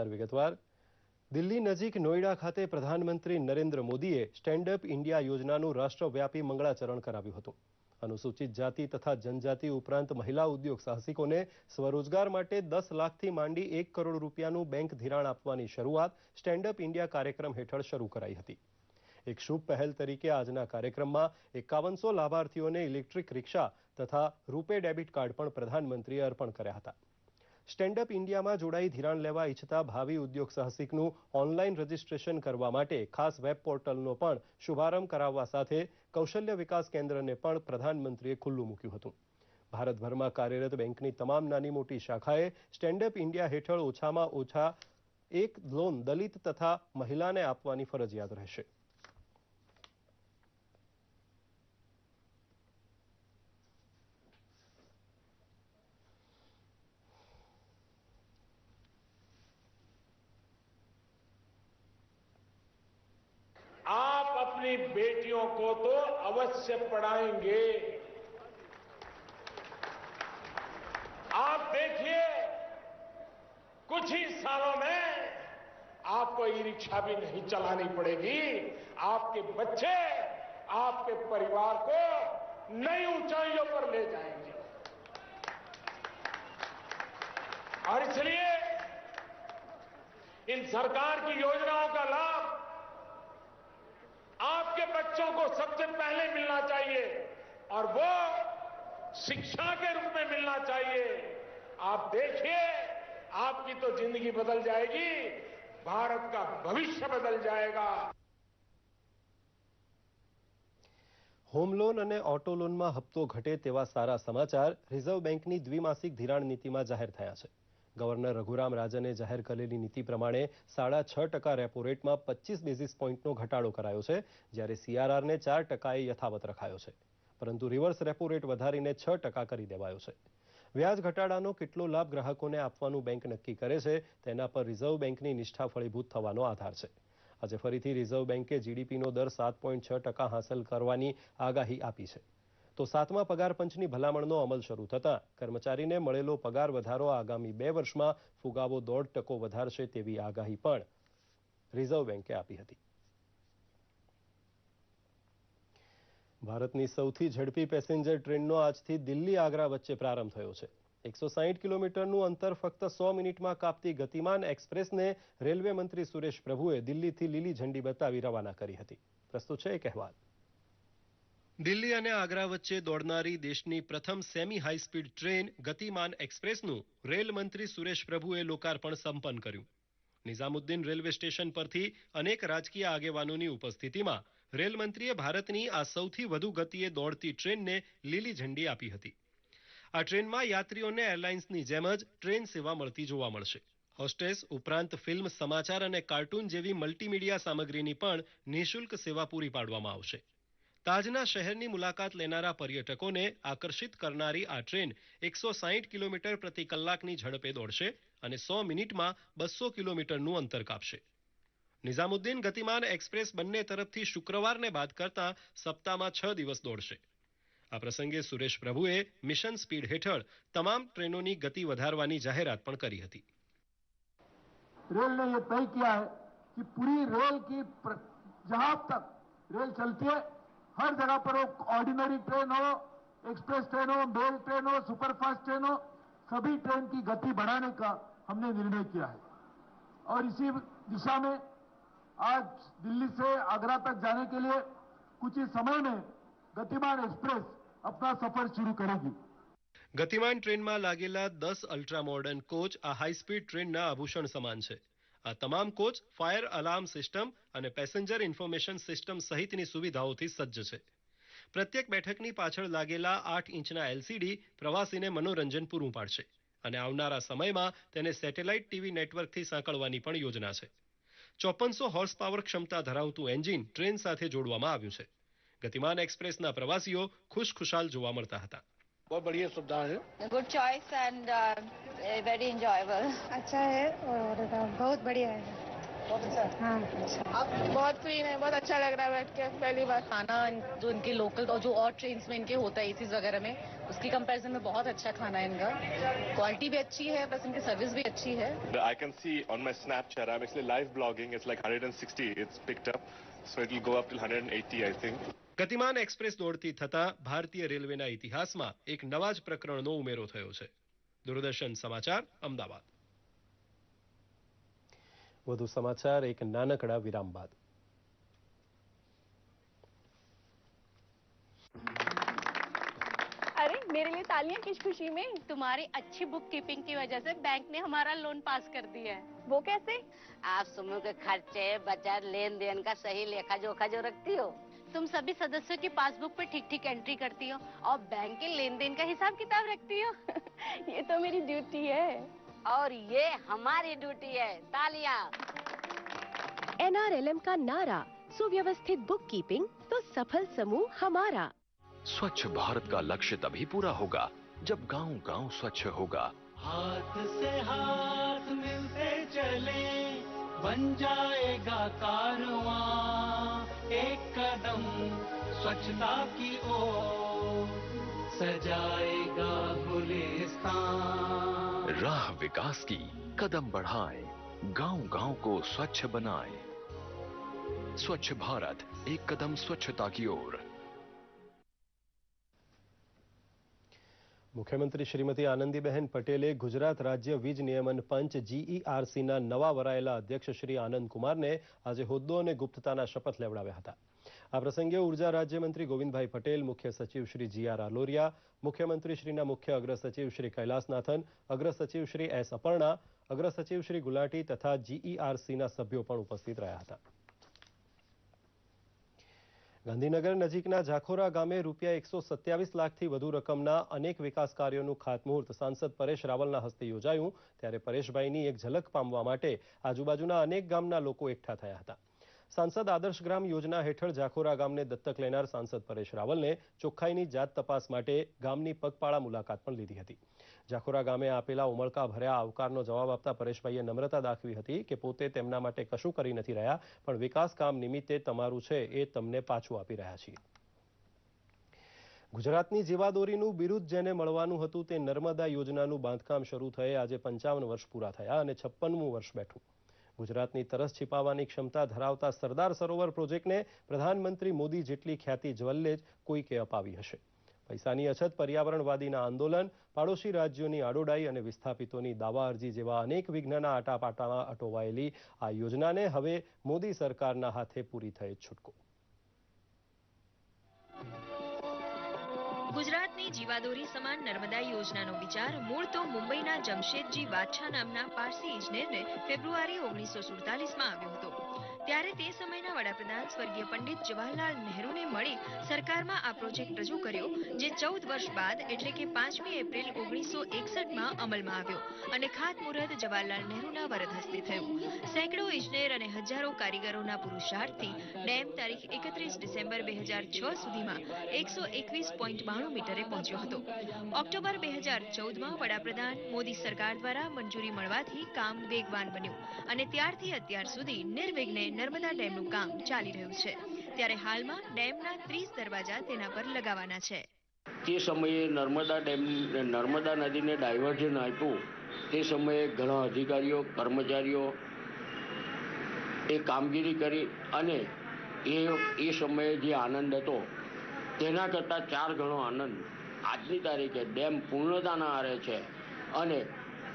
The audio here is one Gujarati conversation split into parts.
સમાચાર વિગતવાર। દિલ્હી નજીક નોઈડા ખાતે પ્રધાનમંત્રી નરેન્દ્ર મોદીએ સ્ટેન્ડ અપ ઇન્ડિયા યોજનાનું રાષ્ટ્રવ્યાપી મંગળાચરણ કરાવ્યું હતું। અનુસૂચિત જાતિ તથા જનજાતિ ઉપરાંત મહિલા ઉદ્યોગ સાહસિકોને સ્વરોજગાર માટે 10 લાખથી માંડી 1 કરોડ રૂપિયાનું બેંક ધિરાણ આપવાની શરૂઆત સ્ટેન્ડ અપ ઇન્ડિયા કાર્યક્રમ હેઠળ શરૂ કરાઈ હતી। એક શુભ પહેલ તરીકે આજના કાર્યક્રમમાં 5100 લાભાર્થીઓને ઇલેક્ટ્રિક રિક્ષા તથા રૂપે ડેબિટ કાર્ડ પણ પ્રધાનમંત્રીએ અર્પણ કર્યા હતા। સ્ટેન્ડ અપ ઇન્ડિયામાં જોડાઈ ધિરાણ લેવા ઈચ્છતા ભાવિ ઉદ્યોગ સાહસિકનું ઓનલાઈન રજીસ્ટ્રેશન કરવા માટે ખાસ વેબ પોર્ટલનો પણ શુભારંભ કરાવવા સાથે કૌશલ્ય વિકાસ કેન્દ્રને પણ પ્રધાનમંત્રીએ ખુલ્લું મૂક્યું હતું। ભારતભરમાં કાર્યરત બેંકની તમામ નાની મોટી શાખાએ સ્ટેન્ડ અપ ઇન્ડિયા હેઠળ ઓછામાં ઓછા એક લોન દલિત તથા મહિલાને આપવાની ફરજિયાત રહેશે। आप अपनी बेटियों को तो अवश्य पढ़ाएंगे। आप देखिए कुछ ही सालों में आपको ई रिक्शा भी नहीं चलानी पड़ेगी। आपके बच्चे आपके परिवार को नई ऊंचाइयों पर ले जाएंगे। और इसलिए इन सरकार की योजनाओं का लाभ आपके बच्चों को सबसे पहले मिलना चाहिए और वो शिक्षा के रूप में मिलना चाहिए। आप देखिए आपकी तो जिंदगी बदल जाएगी, भारत का भविष्य बदल जाएगा। होम लोन અને ઓટો લોનમાં હપ્તો ઘટે તેવા સારા સમાચાર રિઝર્વ બેંકની દ્વિમાસિક ધિરાણ નીતિમાં જાહેર થયા છે। ગવર્નર રઘુરામ રાજને જાહેર કરેલી નીતિ પ્રમાણે 6.5% રેપો રેટમાં 25 બેઝિસ પોઈન્ટનો ઘટાડો કરાયો છે, જ્યારે CRRને 4%એ યથાવત રખાયો છે, પરંતુ રિવર્સ રેપો રેટ વધારીને 6% કરી દેવાયો છે। વ્યાજ ઘટાડાનો કેટલો લાભ ગ્રાહકોને આપવાનું બેંક નક્કી કરે છે તેના પર રિઝર્વ બેંકની નિષ્ઠા ફળીભૂત થવાનો આધાર છે। આજે ફરીથી રિઝર્વ બેંકે જીડીપીનો દર 7.6% હાંસલ કરવાની આગાહી આપી છે, તો 7મા પગાર પંચની ભલામણનો અમલ શરૂ થતાં કર્મચારીને મળેલો પગાર વધારો આગામી 2 વર્ષમાં ફુગાવો 1.5% વધારશે તેવી આગાહી પણ રિઝર્વ બેંકે આપી હતી। ભારતની સૌથી ઝડપી પેસેન્જર ટ્રેનનો આજથી દિલ્હી આગ્રા વચ્ચે પ્રારંભ થયો છે। 160 કિલોમીટરનું અંતર ફક્ત 100 મિનિટમાં કાપતી ગતિમાન એક્સપ્રેસને રેલવે મંત્રી સુરેશ પ્રભુએ દિલ્હીથી લીલી ઝંડી બતાવી રવાના કરી હતી। પ્રસ્તુત છે એક અહેવાલ। દિલ્હી અને આગ્રા વચ્ચે દોડનારી દેશની પ્રથમ સેમી હાઈ સ્પીડ ટ્રેન ગતિમાન એક્સપ્રેસનું રેલ મંત્રી સુરેશ પ્રભુએ લોકાર્પણ સંપન્ન કર્યું। નિઝામુદ્દીન રેલવે સ્ટેશન પરથી અનેક રાજકીય આગેવાનોની ઉપસ્થિતિમાં રેલ મંત્રીએ ભારતની આ સૌથી વધુ ગતિએ દોડતી ટ્રેનને લીલી ઝંડી આપી હતી। આ ટ્રેનમાં યાત્રીઓને એરલાઇન્સની જેમ જ ટ્રેન સેવા મળતી જોવા મળશે। હોસ્ટેસ ઉપરાંત ફિલ્મ, સમાચાર અને કાર્ટૂન જેવી મલ્ટીમીડિયા સામગ્રીની પણ નિઃશુલ્ક સેવા પૂરી પાડવામાં આવશે। તાજના શહેરની મુલાકાત લેનારા પર્યટકોને આકર્ષિત કરનારી આ ટ્રેન 160 કિલોમીટર પ્રતિ કલાકની ઝડપે દોડશે અને 100 મિનિટમાં 200 કિલોમીટરનું અંતર કાપશે। નિઝામુદ્દીન ગતિમાન એક્સપ્રેસ બંને તરફથી શુક્રવારને બાદ કરતા સપ્તાહમાં 6 દિવસ દોડશે। આ પ્રસંગે સુરેશ પ્રભુએ મિશન સ્પીડ હેઠળ તમામ ટ્રેનોની ગતિ વધારવાની જાહેરાત પણ કરી હતી। रेल ने यह तय किया है कि पूरी रेल की जहां तक रेल चलती है हर जगह पर वो ऑर्डिनरी ट्रेन हो, एक्सप्रेस ट्रेन हो, मेल ट्रेन हो, सुपरफास्ट ट्रेन हो, सभी ट्रेन की गति बढ़ाने का हमने निर्णय किया है। और इसी दिशा में आज दिल्ली से आगरा तक जाने के लिए कुछ ही समय में गतिमान एक्सप्रेस अपना सफर शुरू करेगी। ગતિમાન ટ્રેનમાં લાગેલા 10 અલ્ટ્રા મોડર્ન કોચ આ હાઈ સ્પીડ ટ્રેનના આભૂષણ સમાન છે। આ તમામ કોચ ફાયર અલાર્મ સિસ્ટમ અને પેસેન્જર ઇન્ફોર્મેશન સિસ્ટમ સહિતની સુવિધાઓથી સજ્જ છે। પ્રત્યેક બેઠકની પાછળ લાગેલા 8 ઇંચના એલસીડી પ્રવાસીને મનોરંજન પૂરું પાડશે અને આવનારા સમયમાં તેને સેટેલાઇટ ટીવી નેટવર્કથી સાંકળવાની પણ યોજના છે। 5400 હોર્સ પાવર ક્ષમતા ધરાવતું એન્જિન ટ્રેન સાથે જોડવામાં આવ્યું છે। ગતિમાન એક્સપ્રેસના પ્રવાસીઓ ખુશખુશાલ જોવા મળતા હતા। बहुत बढ़िया सुविधा है। Good choice and very enjoyable. अच्छा है और बहुत बढ़िया है। हाँ बहुत फ्री है, बहुत अच्छा लग रहा है बैठ के पहली बार। खाना जो इनके लोकल जो और ट्रेन्स में इनके होता है एसीज वगैरह में, उसकी कंपैरिजन में बहुत अच्छा खाना है इनका। क्वालिटी भी अच्छी है, बस इनकी सर्विस भी अच्छी है। I can see on my Snapchat, I'm actually live blogging, it's like 160, it's picked up, so it will go up till 180, I think. ગતિમાન એક્સપ્રેસ દોડતી થતા ભારતીય રેલવેના ઇતિહાસમાં એક નવા જ પ્રકરણનો ઉમેરો થયો છે. દૂરદર્શન સમાચાર, અમદાવાદ. વધુ સમાચાર એક નાનકડા વિરામ બાદ. अरे मेरे लिए तालियां किस खुशी में? तुम्हारी अच्छी बुक कीपिंग की वजह से बैंक ने हमारा लोन पास कर दिया है। वो कैसे? आप समूह के खर्चे बचत लेन देन का सही लेखा जोखा जो रखती हो। तुम सभी सदस्यों की पासबुक पे ठीक ठीक एंट्री करती हो और बैंक के लेन देन का हिसाब किताब रखती हो। ये तो मेरी ड्यूटी है। और ये हमारी ड्यूटी है। तालियां। NRLM का नारा, सुव्यवस्थित बुक कीपिंग तो सफल समूह हमारा। स्वच्छ भारत का लक्ष्य तभी पूरा होगा जब गांव-गांव स्वच्छ होगा। हाथ से हाथ मिलते चले, बन जाएगा कारवां, एक कदम स्वच्छता की ओर सजाएगा गुलिस्तान। राह विकास की कदम बढ़ाएं, गांव-गांव को स्वच्छ बनाएं। स्वच्छ भारत, एक कदम स्वच्छता की ओर। મુખ્યમંત્રી શ્રીમતી આનંદીબહેન પટેલે ગુજરાત રાજ્ય વીજ નિયમન પંચ GERCના નવા વરાયેલા અધ્યક્ષ શ્રી આનંદ કુમારને આજે હોદ્દો અને ગુપ્તતાના શપથ લેવડાવ્યા હતા. આ પ્રસંગે ઉર્જા રાજ્યમંત્રી ગોવિંદભાઈ પટેલ, મુખ્ય સચિવ શ્રી GR આલોરિયા, મુખ્યમંત્રી શ્રીના મુખ્ય અગ્ર સચિવ શ્રી કૈલાસનાથન, અગ્ર સચિવ શ્રી S અપર્ણા, અગ્ર સચિવ શ્રી ગુલાટી તથા GERCના સભ્યો પણ ઉપસ્થિત રહ્યા હતા. ગાંધીનગર નજીકના જાખોરા ગામે રૂપિયા 127 લાખથી વધુ રકમના અનેક વિકાસ કાર્યોનું ખાતમુહૂર્ત સાંસદ પરેશ રાવલના હસ્તે યોજાયું. ત્યારે પરેશભાઈની એક ઝલક પામવા માટે આજુબાજુના અનેક ગામના લોકો એકઠા થયા હતા. સાંસદ આદર્શ ગ્રામ યોજના હેઠળ જાખોરા ગામને દત્તક લેનાર સાંસદ પરેશ રાવલને ચોખ્ખાઈની જાત તપાસ માટે ગામની પગપાળા મુલાકાત પણ લીધી હતી. જાખોરા ગામે આપેલા ઉમળકા ભર્યા આવકારનો જવાબ આપતા પરેશભાઈએ નમ્રતા દાખવી હતી કે પોતે તેમના માટે કશું કરી નથી રહ્યા, પણ વિકાસ કામ નિમિત્તે તમારું છે એ તમને પાછું આપી રહ્યા છીએ. ગુજરાતની જીવાદોરીનું બિરુદ જેને મળવાનું હતું તે નર્મદા યોજનાનું બાંધકામ શરૂ થયે આજે 55 વર્ષ પૂરા થયા અને 56મું વર્ષ બેઠું. ગુજરાતની તરસ छिपावવાની ક્ષમતા ધરાવતા સરદાર સરોવર પ્રોજેક્ટને પ્રધાનમંત્રી મોદી જેટલી ખ્યાતિ જ્વલ્લે જ કોઈકે અપાવી હશે. પૈસાની અછત, પર્યાવરણવાદીના આંદોલન, પાડોશી રાજ્યોની આડોડાઈ અને વિસ્થાપિતોની દાવા અરજી જેવા અનેક વિઘ્નના આટાપાટામાં અટવાયેલી આ યોજનાને હવે મોદી સરકારના હાથે પૂરી થઈ છૂટકો. ગુજરાતની જીવાદોરી સમાન નર્મદા યોજનાનો વિચાર મૂળ તો મુંબઈના જમશેદજી વાછા નામના પારસી ઇજનેરને ફેબ્રુઆરી 1947માં આવ્યો હતો. ત્યારે તે સમયના વડાપ્રધાન સ્વર્ગીય પંડિત જવાહરલાલ નહેરુને મળી સરકારમાં આ પ્રોજેક્ટ રજૂ કર્યો, જે 14 વર્ષ બાદ એટલે કે 5મી એપ્રિલ 1961માં અમલમાં આવ્યો અને ખાતમુહૂર્ત જવાહરલાલ નહેરુના વરદ હસ્તે થયું. સેંકડો ઇજનેર અને હજારો કારીગરોના પુરુષાર્થથી ડેમ તારીખ 31 ડિસેમ્બર 2006 સુધીમાં 121.92 મીટરે પહોંચ્યો હતો. ઓક્ટોબર 2014માં વડાપ્રધાન મોદી સરકાર દ્વારા મંજૂરી મળવાથી કામ વેગવાન બન્યું અને ત્યારથી અત્યાર સુધી નિર્વિઘ્ને નર્મદા ડેમનું કામ ચાલી રહ્યું છે. ત્યારે હાલમાં ડેમના 30 દરવાજા તેના પર લગાવવાના છે. તે સમયે નર્મદા નદીને ડાયવર્ઝન આપ્યું. તે સમયે ઘણા અધિકારીઓ, કર્મચારીઓ એ કામગીરી કરી અને એ સમયે જે આનંદ હતો તેના કરતાં 4 ગણો આનંદ આજની તારીખે ડેમ પૂર્ણતાના આરે છે અને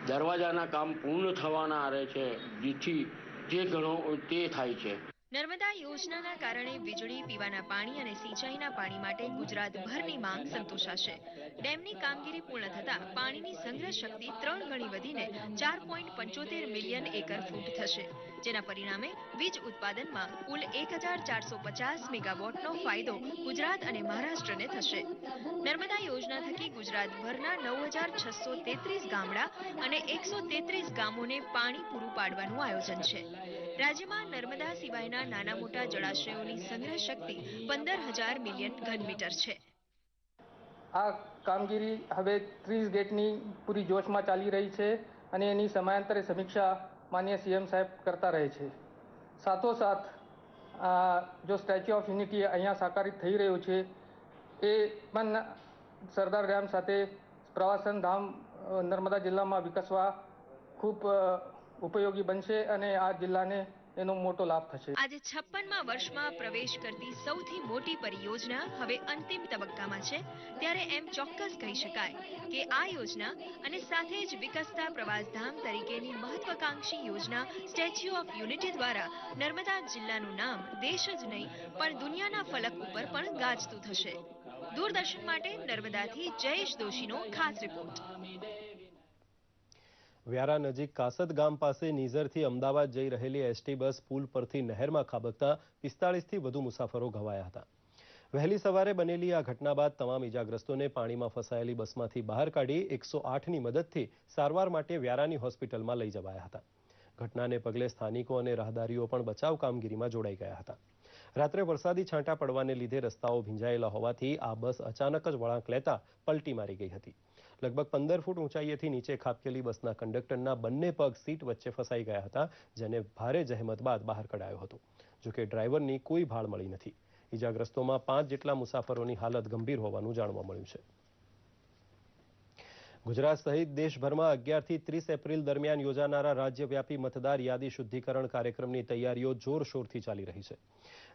દરવાજાના કામ પૂર્ણ થવાના આરે છે, જેથી તે ઘણો તે થાય છે. નર્મદા યોજનાના કારણે વીજળી, પીવાના પાણી અને સિંચાઈના પાણી માટે ગુજરાતભરની માંગ સંતોષાશે. ડેમની કામગીરી પૂર્ણ થતાં પાણીની સંગ્રહ શક્તિ 3 ગણી વધીને 4.75 મિલિયન એકર ફૂટ થશે, જેના પરિણામે વીજ ઉત્પાદનમાં કુલ 1450 મેગાવોટનો ફાયદો ગુજરાત અને મહારાષ્ટ્રને થશે. નર્મદા યોજના થકી ગુજરાતભરના 9633 ગામડા અને 133 ગામોને પાણી પૂરું પાડવાનું આયોજન છે. રાજ્યમાં નર્મદા સિવાયના નાના મોટા જળાશયોની સંગ્રહ શક્તિ 15,000 મિલિયન ઘન મીટર છે. આ કામગીરી હવે 30 ગેટની પૂરી જોશમાં ચાલી રહી છે અને એની સમયાંતરે સમીક્ષા માનનીય CM સાહેબ કરતા રહે છે. સાથોસાથ જો સ્ટેચ્યુ ઓફ યુનિટી અહીંયા સાકારિત થઈ રહ્યું છે એ પણ સરદાર ડેમ સાથે પ્રવાસન ધામ નર્મદા જિલ્લામાં વિકસવા ખૂબ ઉપયોગી બનશે અને આ જિલ્લાને એનો મોટો લાભ થશે. આજે 56મા વર્ષમાં પ્રવેશ કરતી સૌથી મોટી પરિયોજના હવે અંતિમ તબક્કામાં છે ત્યારે એમ ચોક્કસ કહી શકાય કે આ યોજના અને સાથે જ વિકસતા પ્રવાસધામ તરીકેની મહત્વાકાંક્ષી યોજના સ્ટેચ્યુ ઓફ યુનિટી દ્વારા નર્મદા જિલ્લાનું નામ દેશ જ નહીં પણ દુનિયાના ફલક ઉપર પણ ગાજતું થશે. દૂરદર્શન માટે નર્મદાથી જયેશ દોશીનો ખાસ રિપોર્ટ. વ્યારા નજીક કાસદ ગામ પાસે નીઝરથી અમદાવાદ જઈ રહેલી એસટી બસ પુલ પરથી નહેરમાં ખાબકતા 45થી વધુ મુસાફરો ઘવાયા હતા. વહેલી સવારે બનેલી આ ઘટના બાદ તમામ ઇજાગ્રસ્તોને પાણીમાં ફસાયેલી બસમાંથી બહાર કાઢી 108ની મદદથી સારવાર માટે વ્યારાની હોસ્પિટલમાં લઈ જવાયા હતા. ઘટનાને પગલે સ્થાનિકો અને રાહદારીઓ પણ બચાવ કામગીરીમાં જોડાઈ ગયા હતા. રાત્રે વરસાદી છાંટા પડવાને લીધે રસ્તાઓ ભીંજાયેલા હોવાથી આ બસ અચાનક જ વળાંક લેતા પલટી મારી ગઈ હતી. લગભગ 15 ફૂટ ઊંચાઈએથી નીચે ખાબકેલી બસના કંડક્ટરના બંને પગ સીટ વચ્ચે ફસાઈ ગયા હતા, જેને ભારે જહેમત બાદ બહાર કઢાયો હતો. જોકે ડ્રાઈવરની કોઈ ભાળ મળી નથી. ઇજાગ્રસ્તોમાં 5 જેટલા મુસાફરોની હાલત ગંભીર હોવાનું જાણવા મળ્યું છે. ગુજરાત સહિત દેશભરમાં 11થી 30 એપ્રિલ દરમિયાન યોજાનારા રાજ્યવ્યાપી મતદાર યાદી શુદ્ધિકરણ કાર્યક્રમની તૈયારીઓ જોરશોરથી ચાલી રહી છે.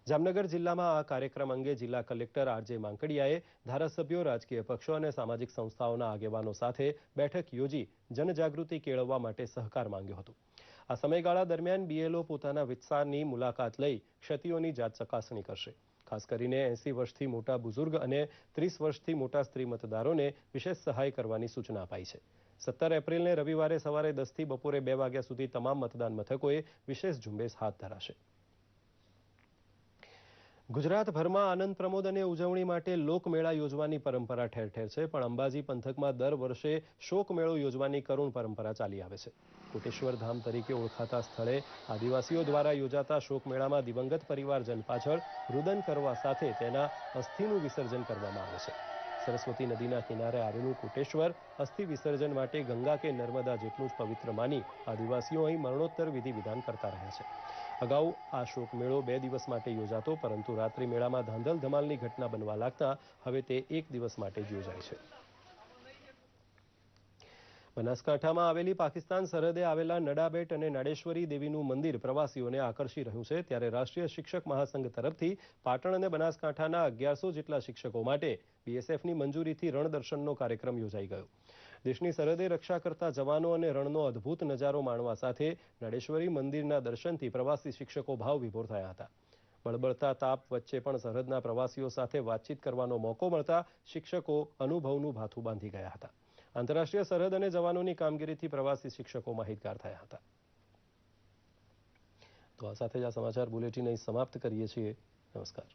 જામનગર જિલ્લામાં આ કાર્યક્રમ અંગે જિલ્લા કલેક્ટર આરજે માંકડિયાએ ધારાસભ્યો, રાજકીય પક્ષો અને સામાજિક સંસ્થાઓના આગેવાનો સાથે બેઠક યોજી જનજાગૃતિ કેળવવા માટે સહકાર માંગ્યો હતો. આ સમયગાળા દરમિયાન બીએલઓ પોતાના વિસ્તારની મુલાકાત લઈ ક્ષતિઓની જાત ચકાસણી કરશે. ખાસ કરીને 80 વર્ષથી મોટા બુઝુર્ગ અને 30 વર્ષથી મોટા સ્ત્રી મતદારોને વિશેષ સહાય કરવાની સૂચના અપાઈ છે. 17 એપ્રિલને રવિવારે સવારે 10થી બપોરે 2 વાગ્યા સુધી તમામ મતદાન મથકોએ વિશેષ ઝુંબેશ હાથ ધરાશે. ગુજરાતભરમાં આનંદ પ્રમોદ અને ઉજવણી માટે લોકમેળા યોજવાની પરંપરા ઠેર ઠેર છે, પણ અંબાજી પંથકમાં દર વર્ષે શોકમેળો યોજવાની કરુણ પરંપરા ચાલી આવે છે. કોટેશ્વર ધામ તરીકે ઓળખાતા સ્થળે આદિવાસીઓ દ્વારા યોજાતા શોકમેળામાં દિવંગત પરિવારજન પાછળ રુદન કરવા સાથે તેના અસ્થિનું વિસર્જન કરવામાં આવે છે. સરસ્વતી નદીના કિનારે આવેલું કોટેશ્વર અસ્થિ વિસર્જન માટે ગંગા કે નર્મદા જેટલું જ પવિત્ર માની આદિવાસીઓ અહીં મરણોત્તર વિધિ વિધાન કરતા રહ્યા છે. અગાઉ આ શોક મેળો 2 દિવસ માટે યોજાતો, પરંતુ રાત્રિ મેળામાં ધાંધલ ધમાલની ઘટના બનવા લાગતા હવે તે 1 દિવસ માટે જ યોજાય છે. બનાસકાંઠામાં આવેલી પાકિસ્તાન સરહદે આવેલા નડાબેટ અને નાડેશ્વરી દેવીનું મંદિર પ્રવાસીઓને આકર્ષી રહ્યું છે, ત્યારે રાષ્ટ્રીય શિક્ષક મહાસંઘ તરફથી પાટણ અને બનાસકાંઠાના 1100 જેટલા શિક્ષકો માટે બીએસએફની મંજૂરીથી રણદર્શનનો કાર્યક્રમ યોજાઈ ગયો. દેશની સરહદે રક્ષા કરતા જવાનો અને રણનો અદ્ભુત નજારો માણવા સાથે નાડેશ્વરી મંદિરના દર્શનથી પ્રવાસી શિક્ષકો ભાવ વિભોર થયા હતા. બળબળતા તાપ વચ્ચે પણ સરહદના પ્રવાસીઓ સાથે વાતચીત કરવાનો મોકો મળતા શિક્ષકો અનુભવનું ભાથું બાંધી ગયા હતા. આંતરરાષ્ટ્રીય સરહદ અને જવાનોની કામગીરીથી પ્રવાસી શિક્ષકો માહિતગાર થયા હતા. તો આ સાથે જ આ સમાચાર બુલેટિન અહીં સમાપ્ત કરીએ છીએ. નમસ્કાર.